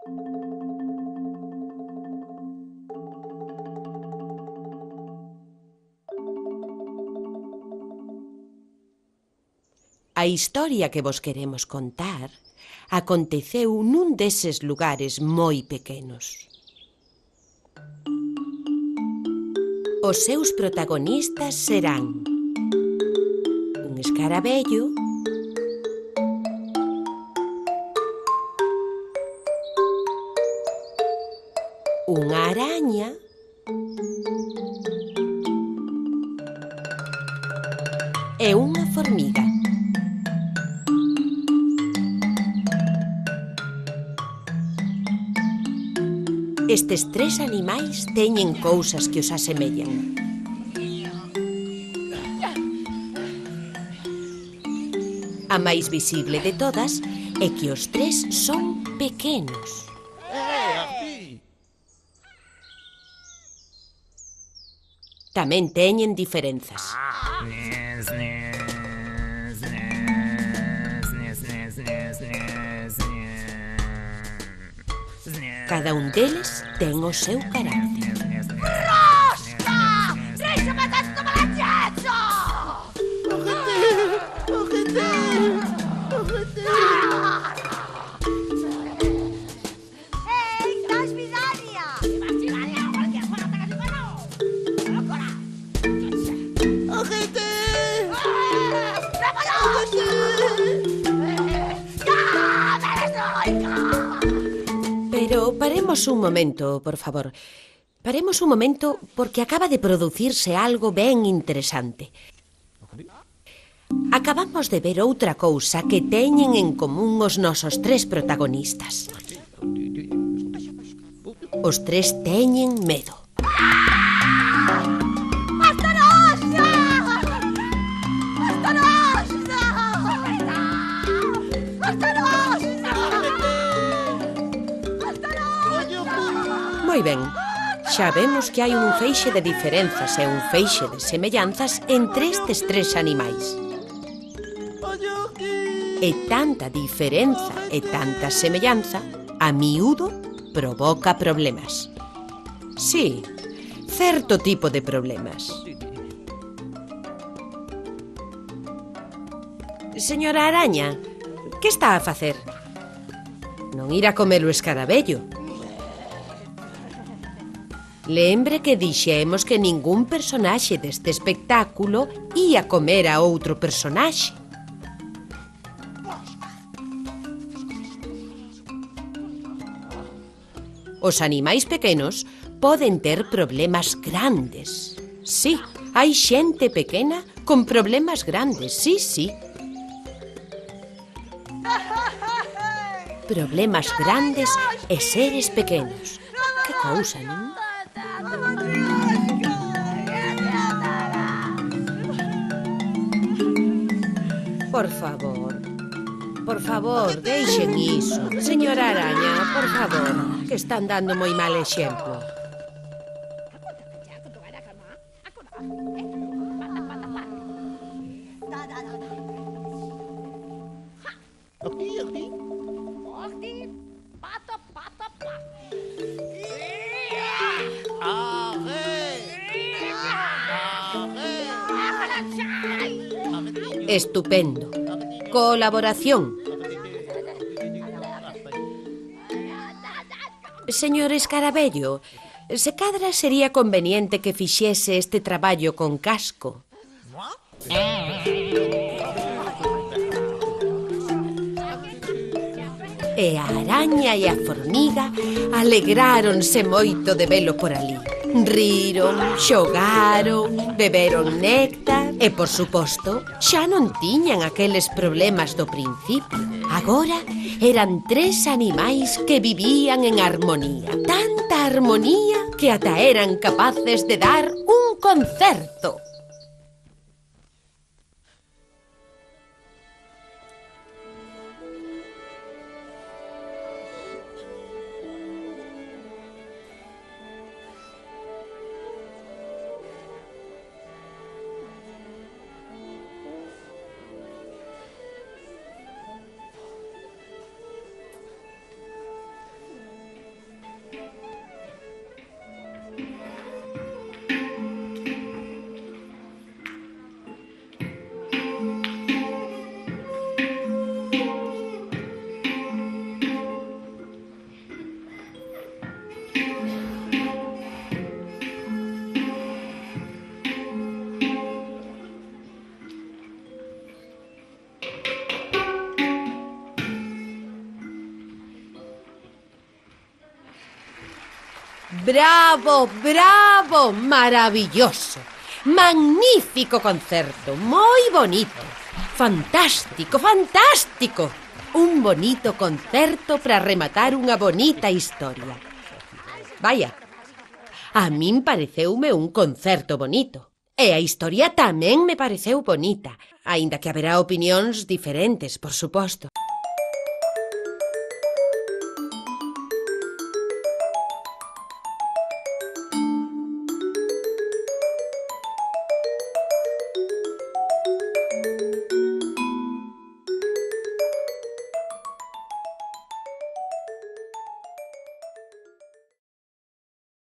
A historia que vos queremos contar aconteceu nun deses lugares moi pequenos. Os seus protagonistas serán un escaravello, unha araña e unha formiga. Estes tres animais teñen cousas que os asemellan. A máis visible de todas é que os tres son pequenos. Tamén teñen diferenzas. Cada un deles ten o seu carácter. Rosca! Riesci a testo malacezzo! Ehi, dai spisania! Ma spisania, qualche cosa che ti fanno! Ancora! Ojete! Pero paremos un momento, por favor. Paremos un momento porque acaba de producirse algo ben interesante. Acabamos de ver outra cousa que teñen en común os nosos tres protagonistas. Os tres teñen medo. Moi ben, xa vemos que hai un feixe de diferenzas e un feixe de semellanzas entre estes tres animais. E tanta diferenza e tanta semellanza, a miúdo, provoca problemas. Sí, certo tipo de problemas. Señora Araña, que está a facer? Non ir a comer o escaravello. Lembre que dixemos que ningún personaxe deste espectáculo ia comer a outro personaxe. Os animais pequenos poden ter problemas grandes. Sí, hai xente pequena con problemas grandes, sí. Problemas grandes e seres pequenos. Que cousa, non? Por favor, deixen iso. Señora Araña, por favor, que están dando moi mal exemplo. Estupendo. Colaboración. Señor Escaravello, se cadra sería conveniente que fixese este traballo con casco. E a araña e a formiga alegráronse moito de velo por ali. Riron, xogaron, beberon néctar e, por suposto, xa non tiñan aqueles problemas do principio. Agora eran tres animais que vivían en armonía. Tanta armonía que ata eran capaces de dar un concerto. Bravo, bravo, maravilloso. Magnífico concerto, moi bonito. Fantástico, fantástico. Un bonito concerto para rematar unha bonita historia. Vaya, a min pareceume un concerto bonito. E a historia tamén me pareceu bonita, aínda que haberá opinións diferentes, por suposto.